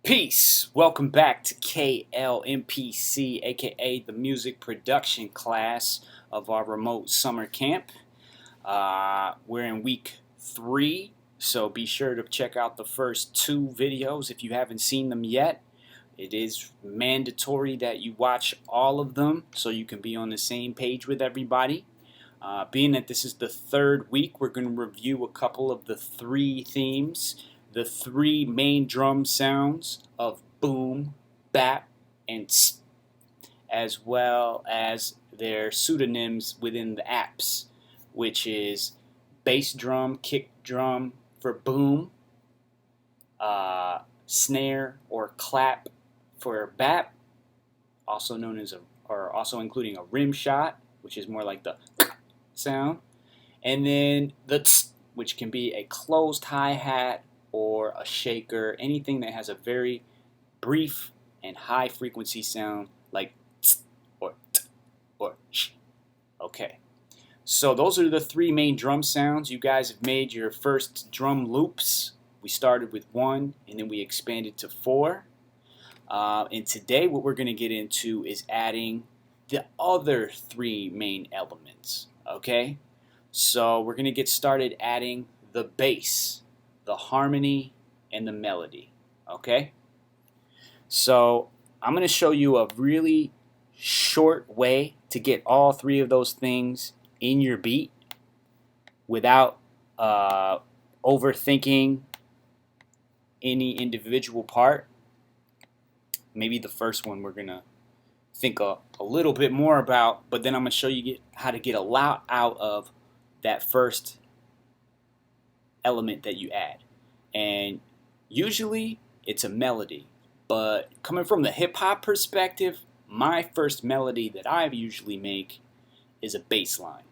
Peace. Welcome back to KLMPC, aka the music production class of our remote summer camp. We're in week 3, so be sure to check out the first 2 videos if you haven't seen them yet. It is mandatory that you watch all of them so you can be on the same page with everybody. Being that this is the 3rd week, we're going to review a couple of the 3 themes, the 3 main drum sounds of boom, bap, and tss, as well as their pseudonyms within the apps, which is bass drum, kick drum for boom, snare or clap for bap, also known as or also including a rim shot, which is more like the sound, and then the tss, which can be a closed hi-hat or a shaker, anything that has a very brief and high frequency sound like tss or t or sh. Okay, so those are the 3 main drum sounds. You guys have made your first drum loops. We started with 1 and then we expanded to 4. And today what we're going to get into is adding the other 3 main elements. Okay, so we're going to get started adding the bass, the harmony, and the melody. Okay, so I'm going to show you a really short way to get all 3 of those things in your beat without overthinking any individual part. Maybe the first one we're going to think a little bit more about, but then I'm going to show you how to get a lot out of that first element that you add. And usually it's a melody, but coming from the hip-hop perspective, my first melody that I usually make is a bass line.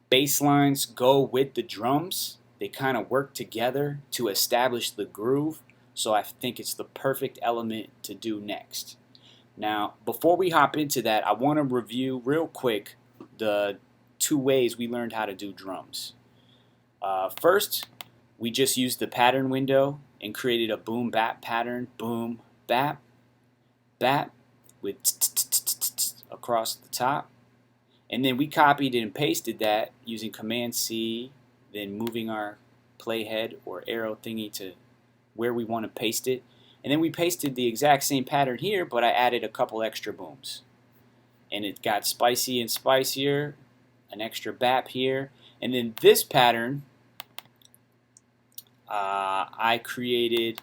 Bass lines go with the drums. They kind of work together to establish the groove, so I think it's the perfect element to do next. Now, before we hop into that, I want to review real quick the 2 ways we learned how to do drums. First, we just used the pattern window and created a boom bap pattern, boom bap bap, with across the top, and then we copied and pasted that using Command C, then moving our playhead or arrow thingy to where we want to paste it, and then we pasted the exact same pattern here, but I added a couple extra booms, and it got spicy and spicier, an extra bap here, and then this pattern I created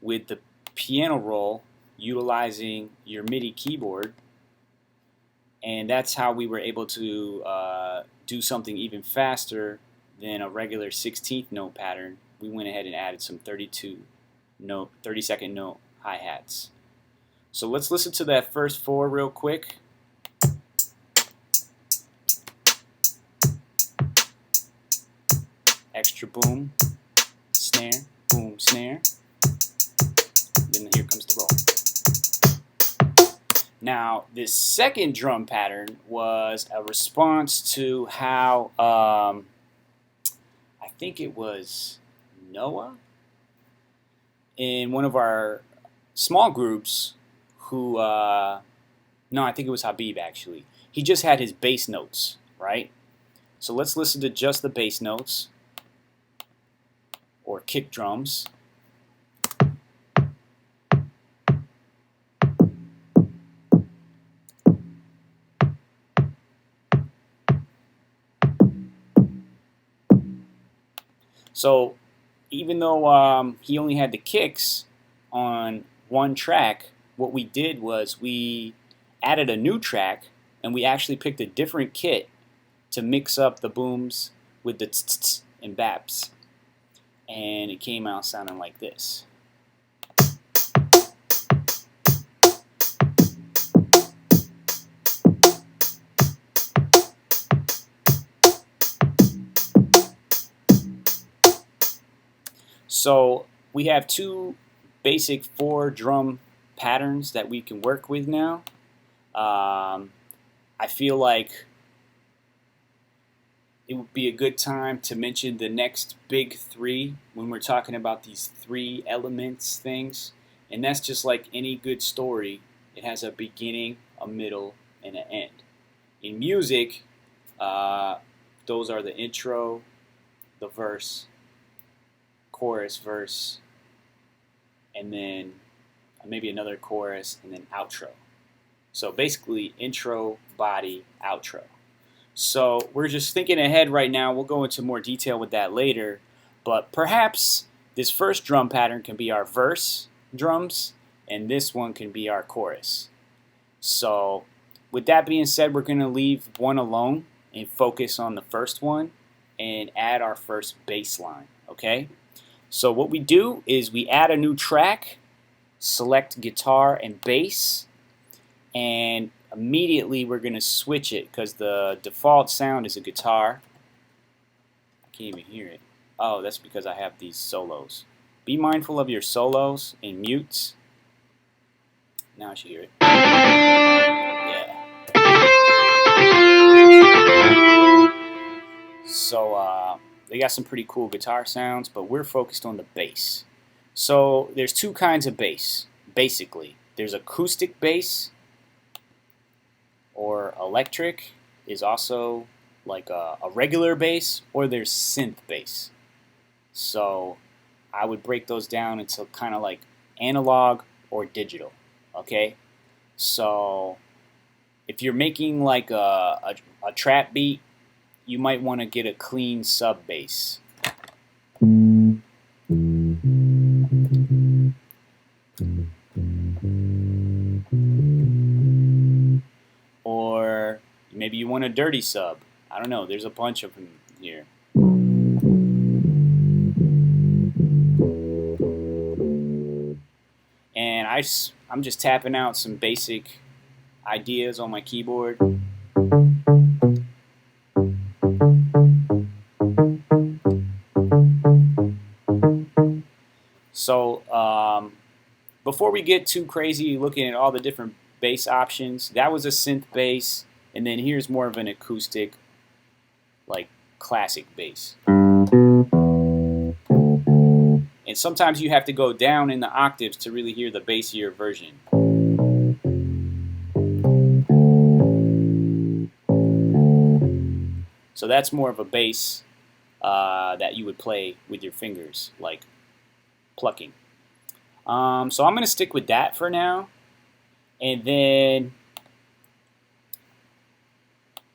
with the piano roll utilizing your MIDI keyboard, and that's how we were able to do something even faster than a regular 16th note pattern. We went ahead and added some 30-second note hi-hats. So let's listen to that first 4 real quick. Extra boom, snare, boom, snare. Then here comes the roll. Now, this second drum pattern was a response to how I think it was Noah in one of our small groups who, no, I think it was Habib actually. He just had his bass notes, right? So let's listen to just the bass notes or kick drums. So even though he only had the kicks on 1 track, what we did was we added a new track and we actually picked a different kit to mix up the booms with the tss and baps, and it came out sounding like this. So we have 2 basic 4 drum patterns that we can work with now. I feel like it would be a good time to mention the next big 3 when we're talking about these 3 elements things. And that's just like any good story. It has a beginning, a middle, and an end. In music, those are the intro, the verse, chorus, verse, and then maybe another chorus, and then outro. So basically, intro, body, outro. So we're just thinking ahead right now. We'll go into more detail with that later. But perhaps this first drum pattern can be our verse drums, and this one can be our chorus. So with that being said, we're going to leave one alone and focus on the first one and add our first bass line, okay? So what we do is we add a new track, select guitar and bass, and immediately we're going to switch it because the default sound is a guitar. I can't even hear it. Oh, that's because I have these solos. Be mindful of your solos and mutes. Now I should hear it. Yeah. So they got some pretty cool guitar sounds, but we're focused on the bass. So there's two kinds of bass, basically. There's acoustic bass, or electric is also like a regular bass, or there's synth bass. So I would break those down into kind of like analog or digital, okay? So if you're making like a trap beat, you might want to get a clean sub bass. Or maybe you want a dirty sub. I don't know, there's a bunch of them here. And I'm just tapping out some basic ideas on my keyboard. So before we get too crazy looking at all the different bass options, that was a synth bass, and then here's more of an acoustic, like classic bass. And sometimes you have to go down in the octaves to really hear the bassier version. So that's more of a bass that you would play with your fingers, like plucking. So I'm going to stick with that for now. And then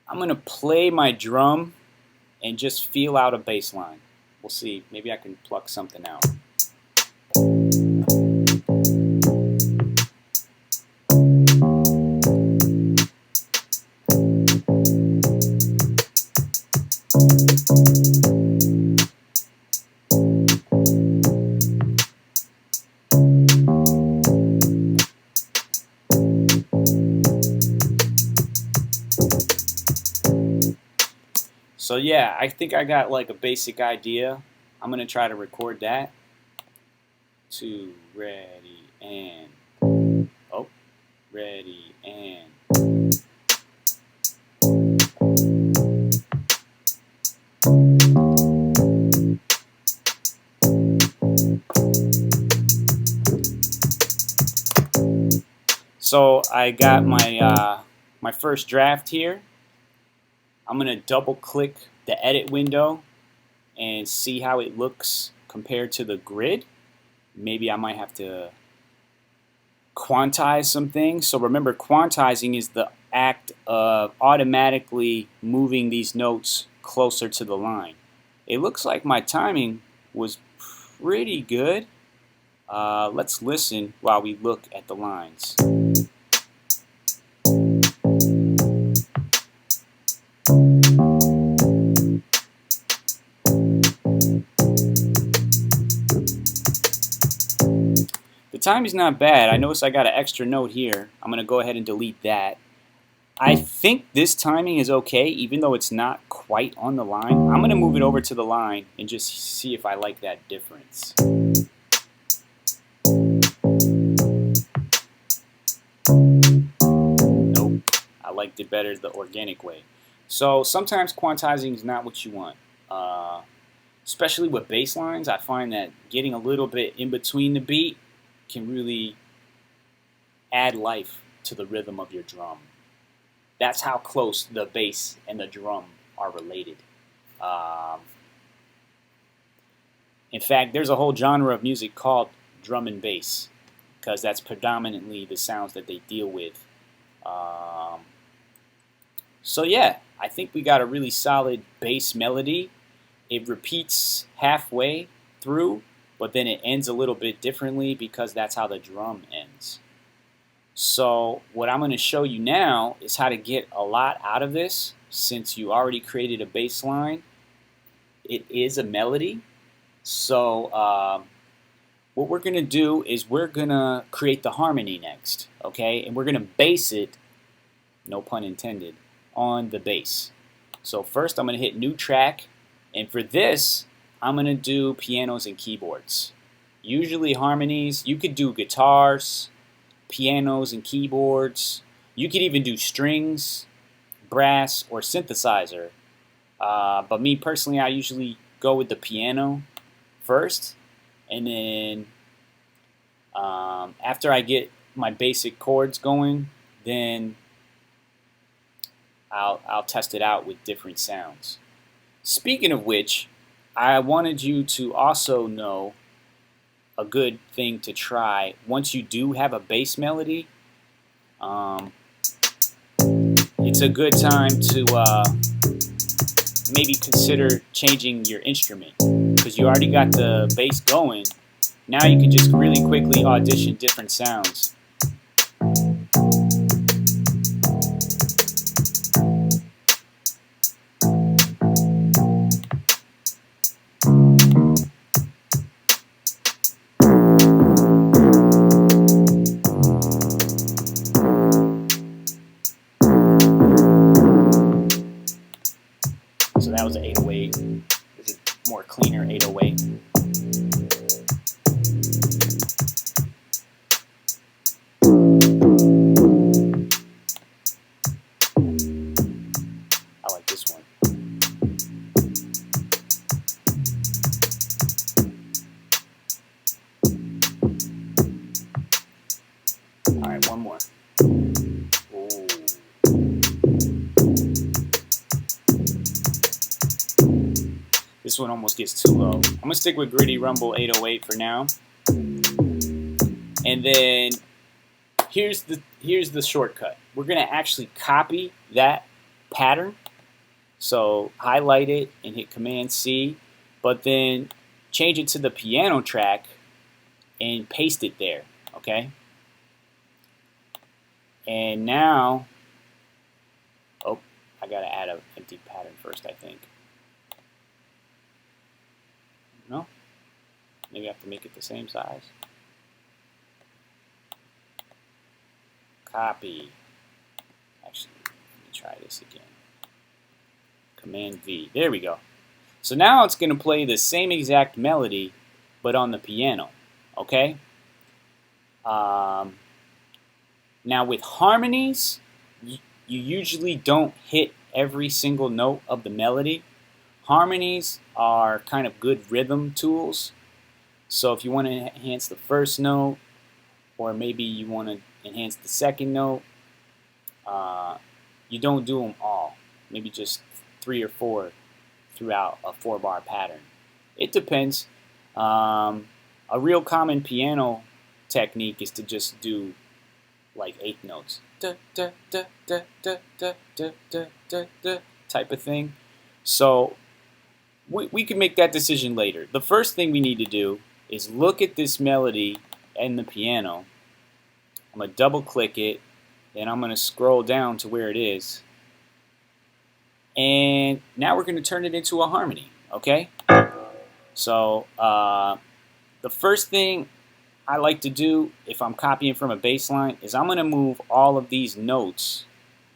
I'm going to play my drum and just feel out a bass line. We'll see. Maybe I can pluck something out. So yeah, I think I got like a basic idea. I'm going to try to record that. 2, ready, and... Oh, ready, and... So I got my my first draft here. I'm going to double click the edit window and see how it looks compared to the grid. Maybe I might have to quantize some things. So remember, quantizing is the act of automatically moving these notes closer to the line. It looks like my timing was pretty good. Let's listen while we look at the lines. The timing's not bad. I notice I got an extra note here. I'm going to go ahead and delete that. I think this timing is okay, even though it's not quite on the line. I'm going to move it over to the line and just see if I like that difference. Nope. I liked it better the organic way. So sometimes quantizing is not what you want. Especially with bass lines, I find that getting a little bit in between the beat can really add life to the rhythm of your drum. That's how close the bass and the drum are related. Um, in fact, there's a whole genre of music called drum and bass because that's predominantly the sounds that they deal with. Um, so yeah, I think we got a really solid bass melody. It repeats halfway through, but then it ends a little bit differently because that's how the drum ends. So what I'm going to show you now is how to get a lot out of this since you already created a bass line. It is a melody. So what we're going to do is we're going to create the harmony next, okay? And we're going to base it, no pun intended, on the bass. So first I'm going to hit new track, and for this I'm going to do pianos and keyboards. Usually harmonies, you could do guitars, pianos and keyboards. You could even do strings, brass, or synthesizer. But me personally, I usually go with the piano first, and then after I get my basic chords going, then I'll test it out with different sounds. Speaking of which, I wanted you to also know a good thing to try once you do have a bass melody. It's a good time to maybe consider changing your instrument because you already got the bass going. Now you can just really quickly audition different sounds. So that was an 808. This is a more cleaner 808. I like this one. All right, one more. Ooh. This one almost gets too low. I'm gonna stick with Gritty Rumble 808 for now. And then here's the shortcut. We're gonna actually copy that pattern. So highlight it and hit Command C, but then change it to the piano track and paste it there. Okay. And now, oh, I gotta add an empty pattern first, I think. No? Maybe I have to make it the same size. Copy. Actually, let me try this again. Command V. There we go. So now it's going to play the same exact melody, but on the piano. Okay? Now with harmonies, you usually don't hit every single note of the melody. Harmonies are kind of good rhythm tools. So if you want to enhance the first note, or maybe you want to enhance the second note, you don't do them all. Maybe just 3 or 4 throughout a 4-bar pattern. It depends. A real common piano technique is to just do like 8 notes, da, da, da, da, da, da, da, da, da, da, type of thing. So we can make that decision later. The first thing we need to do is look at this melody and the piano. I'm going to double click it, then I'm going to scroll down to where it is. And now we're going to turn it into a harmony, okay? So the first thing I like to do if I'm copying from a bass line is I'm going to move all of these notes,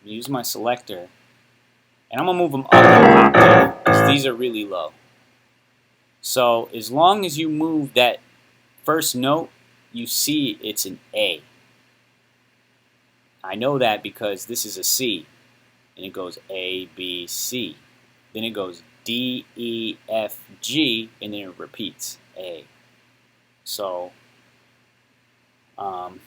use my selector, and I'm going to move them up an octave because these are really low. So as long as you move that first note, you see it's an A. I know that because this is a C, and it goes A, B, C. Then it goes D, E, F, G, and then it repeats A. So Um,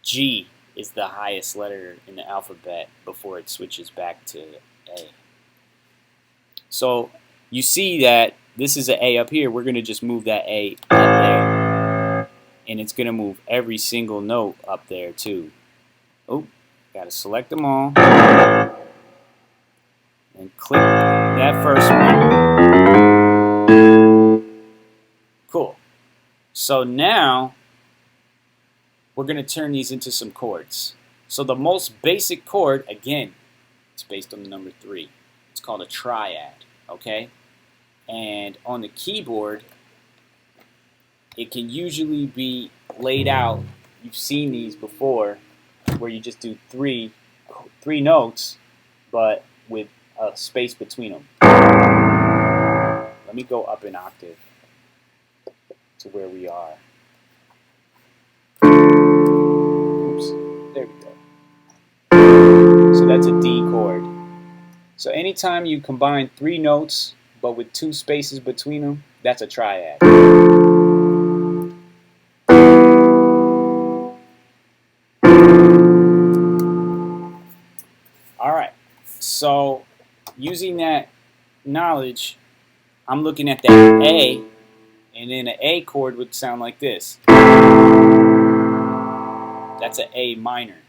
G is the highest letter in the alphabet before it switches back to A. So you see that this is an A up here. We're going to just move that A up there. And it's going to move every single note up there too. Oh, got to select them all. And click that first one. Cool. So now we're going to turn these into some chords. So the most basic chord, again, it's based on the number 3. It's called a triad, okay? And on the keyboard, it can usually be laid out. You've seen these before, where you just do three notes, but with a space between them. Let me go up an octave to where we are. Oops, there we go. So that's a D chord. So anytime you combine 3 notes, but with 2 spaces between them, that's a triad. Alright, so using that knowledge, I'm looking at that A, and then an A chord would sound like this. That's an A minor.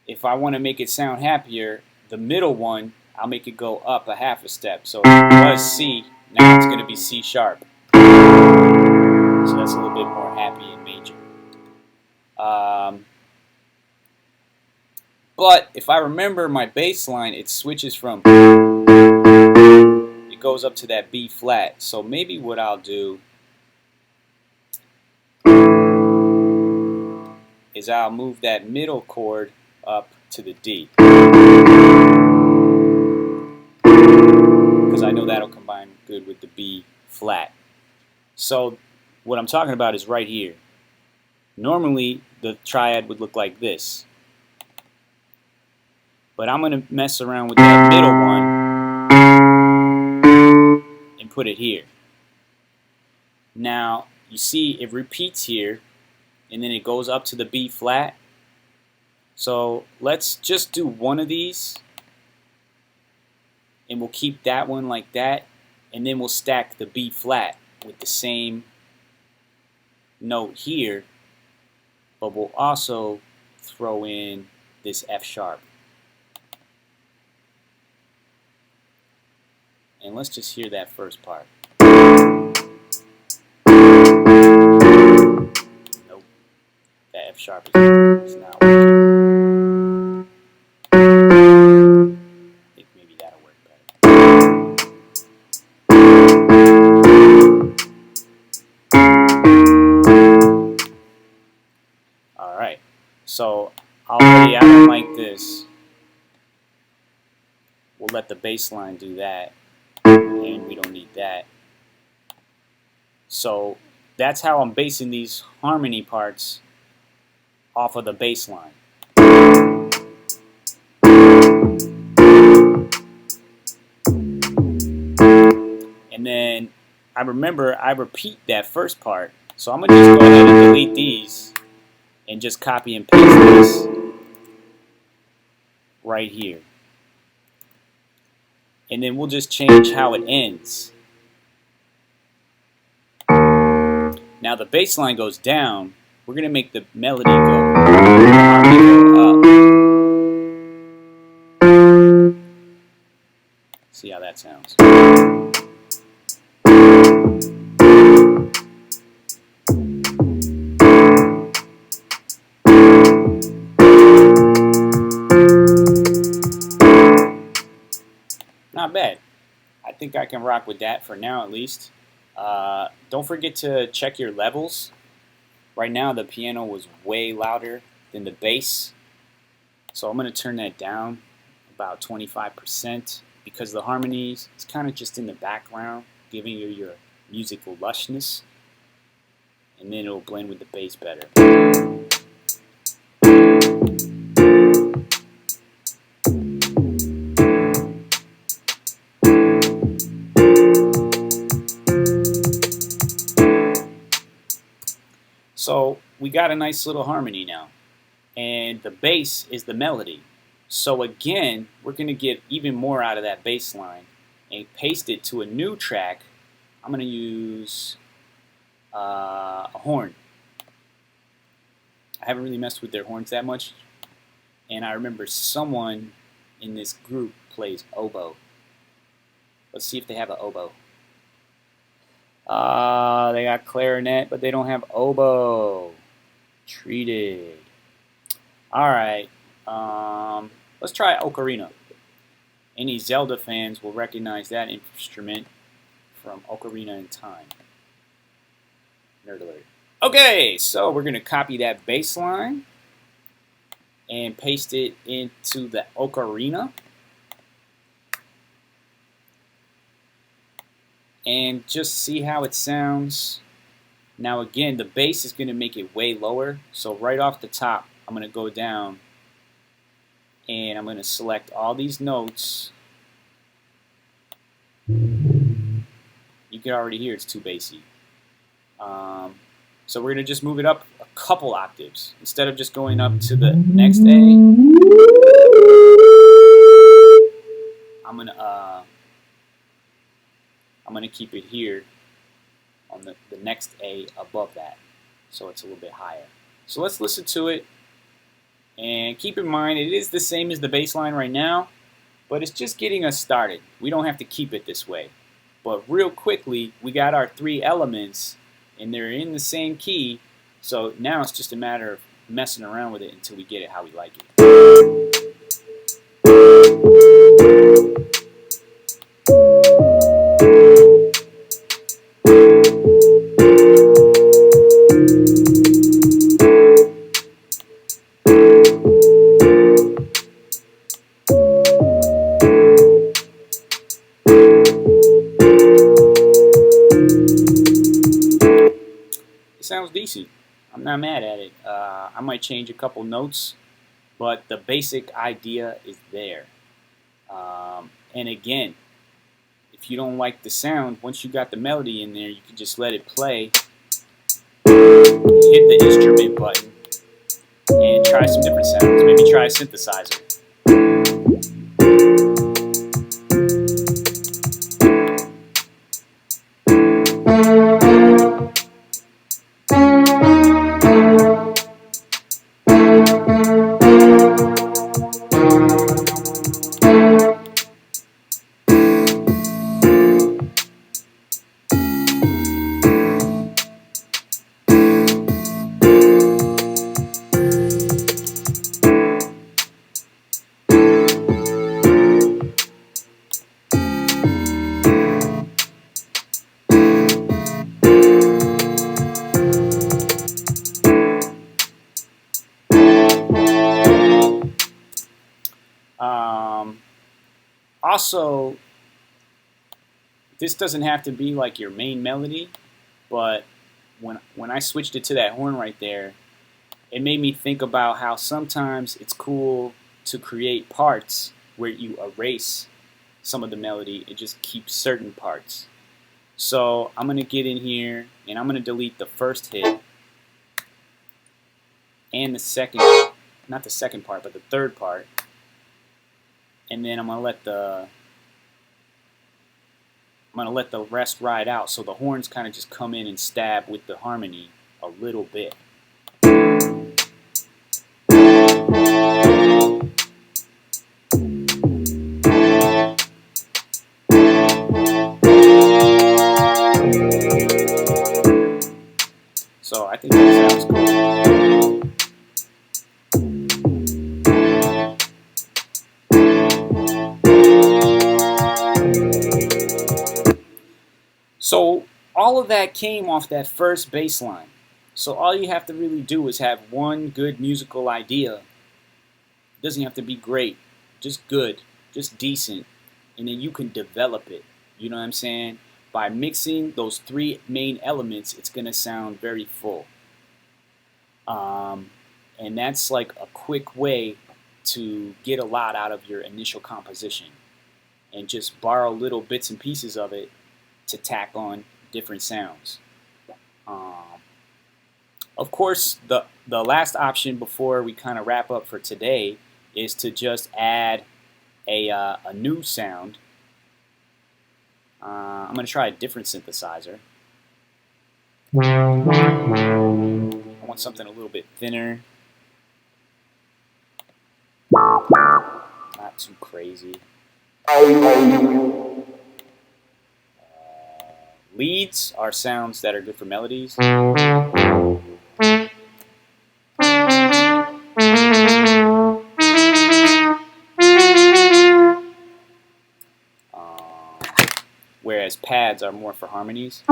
If I want to make it sound happier, the middle one, I'll make it go up a half a step. So it was C, now it's going to be C sharp. So that's a little bit more happy and major. But if I remember my bass line, it switches from, it goes up to that B flat. So maybe what I'll do is I'll move that middle chord up to the D, because I know that'll combine good with the B flat. So what I'm talking about is right here. Normally the triad would look like this, but I'm going to mess around with that middle one and put it here. Now you see it repeats here, and then it goes up to the B flat. So let's just do one of these, and we'll keep that one like that, and then we'll stack the B flat with the same note here, but we'll also throw in this F sharp. And let's just hear that first part. Nope, that F sharp is not working. I think maybe that'll work better. Alright, so I'll lay it out like this. We'll let the bass line do that, and we don't need that. So that's how I'm basing these harmony parts off of the bass line. And then I remember I repeat that first part, so I'm going to just go ahead and delete these and just copy and paste this right here. And then we'll just change how it ends. Now the bass line goes down. We're going to make the melody go up. See how that sounds. Not bad. I think I can rock with that for now at least. Don't forget to check your levels. Right now the piano was way louder than the bass, so I'm going to turn that down about 25% because the harmonies is kind of just in the background, giving you your musical lushness, and then it'll blend with the bass better. So we got a nice little harmony now. And the bass is the melody. So again, we're going to get even more out of that bass line and paste it to a new track. I'm going to use a horn. I haven't really messed with their horns that much. And I remember someone in this group plays oboe. Let's see if they have an oboe. They got clarinet, but they don't have oboe. Treated. Alright, let's try ocarina. Any Zelda fans will recognize that instrument from Ocarina in Time. Nerd alert. Okay, so we're going to copy that bass line and paste it into the ocarina. And just see how it sounds. Now again, the bass is going to make it way lower. So right off the top, I'm going to go down and I'm going to select all these notes. You can already hear it's too bassy. So we're going to just move it up a couple octaves. Instead of just going up to the next A, I'm going to keep it here on the next A above that. So it's a little bit higher. So let's listen to it. And keep in mind, it is the same as the bass line right now, but it's just getting us started. We don't have to keep it this way. But real quickly, we got our three elements, and they're in the same key, so now it's just a matter of messing around with it until we get it how we like it. Sounds decent. I'm not mad at it. I might change a couple notes, but the basic idea is there. And again, if you don't like the sound, once you got the melody in there, you can just let it play, hit the instrument button, and try some different sounds. Maybe try a synthesizer. Also, this doesn't have to be like your main melody, but when I switched it to that horn right there, it made me think about how sometimes it's cool to create parts where you erase some of the melody and just keep certain parts. So I'm going to get in here and I'm going to delete the first hit and the second, not the second part, but the third part. And then I'm going to let the rest ride out, so the horns kind of just come in and stab with the harmony a little bit. So I think that sounds cool. So all of that came off that first bass line. So all you have to really do is have one good musical idea. It doesn't have to be great, just good, just decent, and then you can develop it. You know what I'm saying? By mixing those three main elements, it's going to sound very full. And that's like a quick way to get a lot out of your initial composition and just borrow little bits and pieces of it to tack on different sounds. Of course, the last option before we kind of wrap up for today is to just add a new sound. I'm going to try a different synthesizer. I want something a little bit thinner. Not too crazy. Leads are sounds that are good for melodies. Whereas pads are more for harmonies.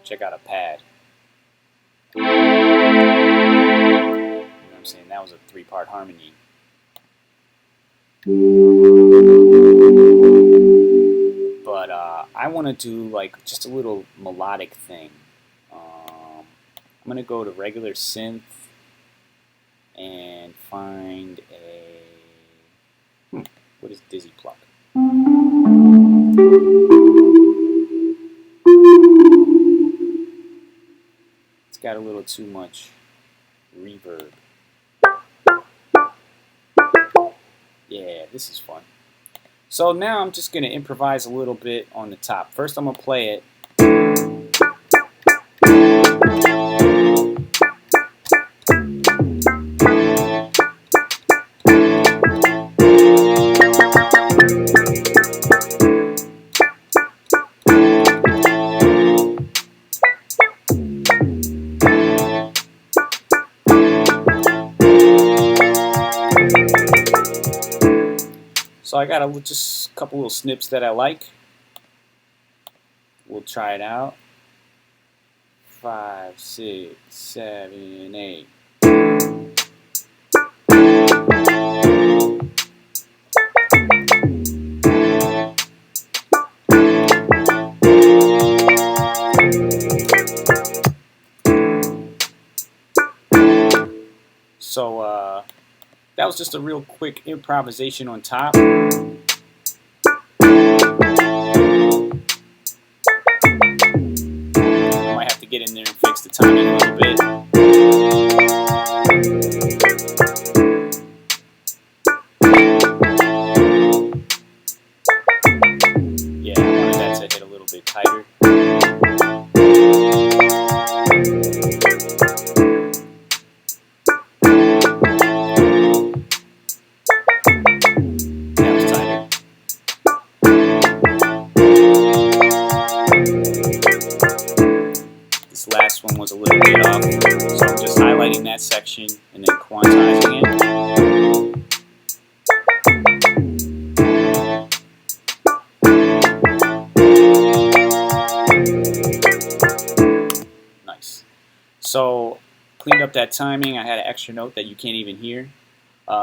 Check out a pad. You know what I'm saying? That was a 3-part harmony. But I want to do like just a little melodic thing. I'm going to go to regular synth and find a... what is Dizzy Pluck? It's got a little too much reverb. Yeah, this is fun. So now I'm just going to improvise a little bit on the top. First I'm going to play it. So I got just a couple little snips that I like. We'll try it out. 5, 6, 7, 8. So that was just a real quick improvisation on top. I might have to get in there and fix the timing a little bit. Yeah, I wanted that to hit a little bit tighter. Last one was a little bit off, so I'm just highlighting that section and then quantizing it. Nice. So cleaned up that timing. I had an extra note that you can't even hear.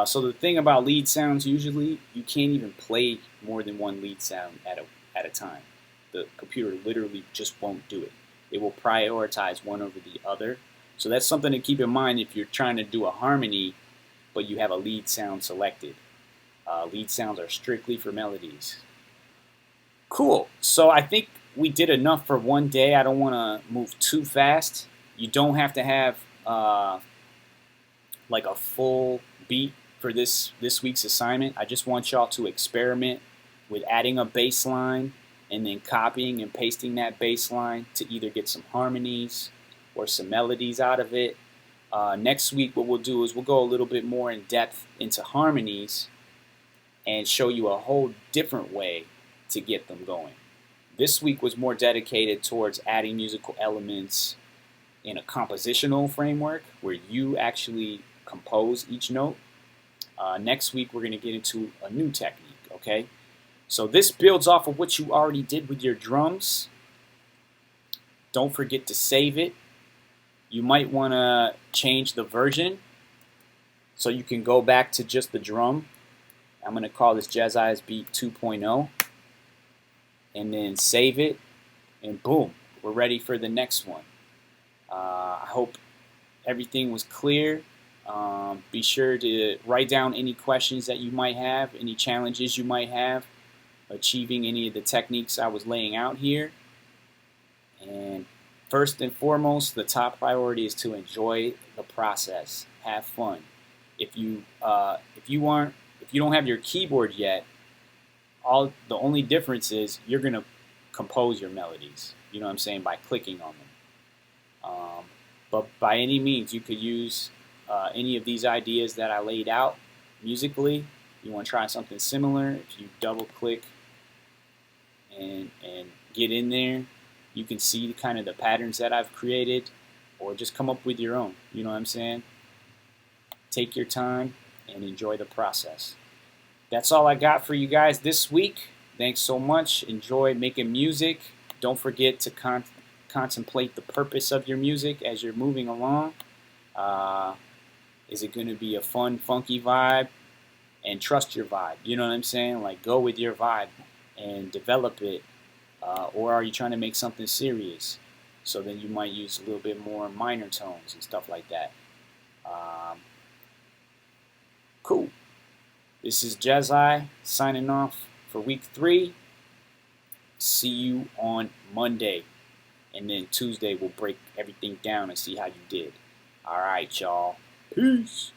So the thing about lead sounds, usually you can't even play more than one lead sound at a time. The computer literally just won't do it. It will prioritize one over the other. So that's something to keep in mind if you're trying to do a harmony, but you have a lead sound selected. Lead sounds are strictly for melodies. Cool. So I think we did enough for one day. I don't want to move too fast. You don't have to have like a full beat for this week's assignment. I just want y'all to experiment with adding a bass line and then copying and pasting that bass line to either get some harmonies or some melodies out of it. Next week what we'll do is we'll go a little bit more in depth into harmonies and show you a whole different way to get them going. This week was more dedicated towards adding musical elements in a compositional framework where you actually compose each note. Next week we're going to get into a new technique, okay? So this builds off of what you already did with your drums. Don't forget to save it. You might want to change the version so you can go back to just the drum. I'm going to call this Jezi Beat 2.0 and then save it, and boom, we're ready for the next one. I hope everything was clear. Be sure to write down any questions that you might have, any challenges you might have achieving any of the techniques I was laying out here. And First and foremost, the top priority is to enjoy the process. Have fun. If you don't have your keyboard yet, the only difference is you're gonna compose your melodies. You know what I'm saying, by clicking on them. But by any means, you could use any of these ideas that I laid out musically. You want to try something similar? If you double click and get in there, you can see kind of the patterns that I've created, or just come up with your own. You know what I'm saying? Take your time and enjoy the process. That's all I got for you guys this week. Thanks so much. Enjoy making music. Don't forget to contemplate the purpose of your music as you're moving along. Is it going to be a fun, funky vibe? And trust your vibe. You know what I'm saying? Like, go with your vibe and develop it. Or are you trying to make something serious? So then you might use a little bit more minor tones and stuff like that. Cool. This is Jezi signing off for week 3. See you on Monday. And then Tuesday we'll break everything down and see how you did. Alright, y'all. Peace.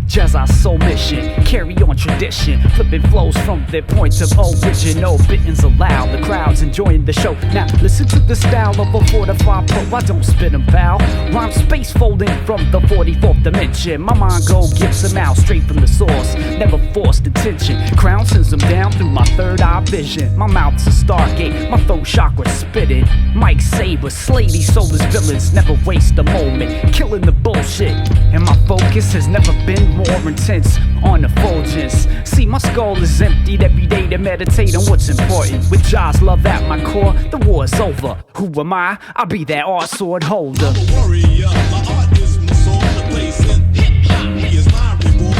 Jezi's soul mission, carry on tradition, flipping flows from their points of origin. No bittens allowed, the crowd's enjoying the show. Now listen to the style of a 45 pro, I don't spit and bow. Rhyme space folding from the 44th dimension. My mind go gives them out straight from the source, never forced attention. Crown sends them down through my third eye vision. My mouth's a stargate, my throat chakra spitting. Mike Saber, slay these soulless villains, never waste a moment, killing the bullshit. And my focus has never been more intense on effulgence. See, my skull is emptied every day to meditate on what's important. With Ja's love at my core, the war's over. Who am I? I'll be that art sword holder. I'm a warrior, my art is my soul, the place in hip-hop is my reward.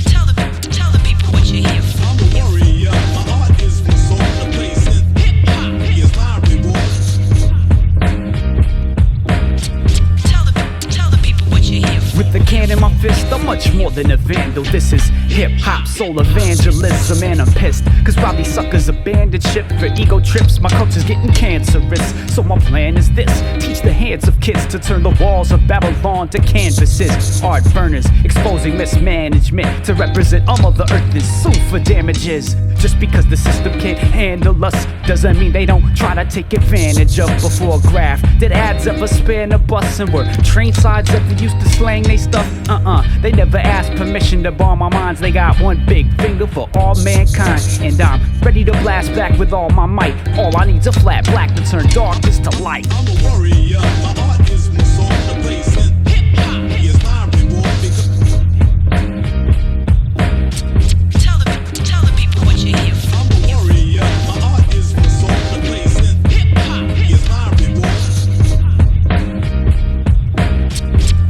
Tell the people what you're here for. I'm a warrior, my art is my soul, the place in hip-hop is my reward. Tell the people what you're here for. With the can in my fist, I'm much more than a vandal. This is hip-hop, soul evangelism, and I'm pissed cause while these suckers abandon ship for ego trips, my culture's getting cancerous. So my plan is this: teach the hands of kids to turn the walls of Babylon to canvases. Art burners, exposing mismanagement to represent all Mother Earth is sued for damages. Just because the system can't handle us doesn't mean they don't try to take advantage of before graft. Did ads ever span a bus, and were train sides ever used to slang they stuff? They never asked permission to bomb my minds. They got one big finger for all mankind, and I'm ready to blast back with all my might. All I need's a flat black to turn darkness to light. I'm a warrior, my art is my soul, the place in hip-hop is my reward. Tell the people what you're here for. I'm a warrior, my art is my soul, the place in hip-hop is my reward.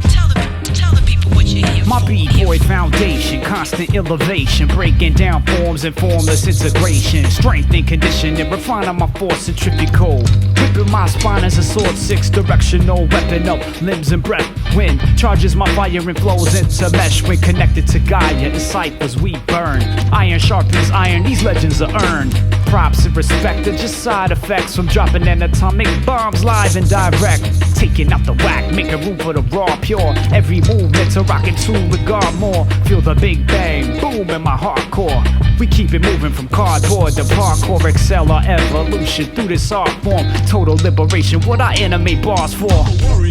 Tell the people what you're here for. My B-boy foundation, constant elevation, breaking down forms and formless integration, strength and conditioning, refining my force centrifugal, whipping my spine as a sword, 6 directional weapon of limbs and breath. Wind charges my fire and flows into mesh when connected to Gaia. In ciphers we burn, iron sharpens iron, these legends are earned. Props and respect are just side effects from dropping atomic bombs live and direct. Taking out the whack, making room for the raw, pure. Every movement to rock and tune with God more. Feel the big bang, boom in my hardcore. We keep it moving from cardboard to parkour. Excel our evolution through this art form. Total liberation, what I animate bars for. I'm a warrior.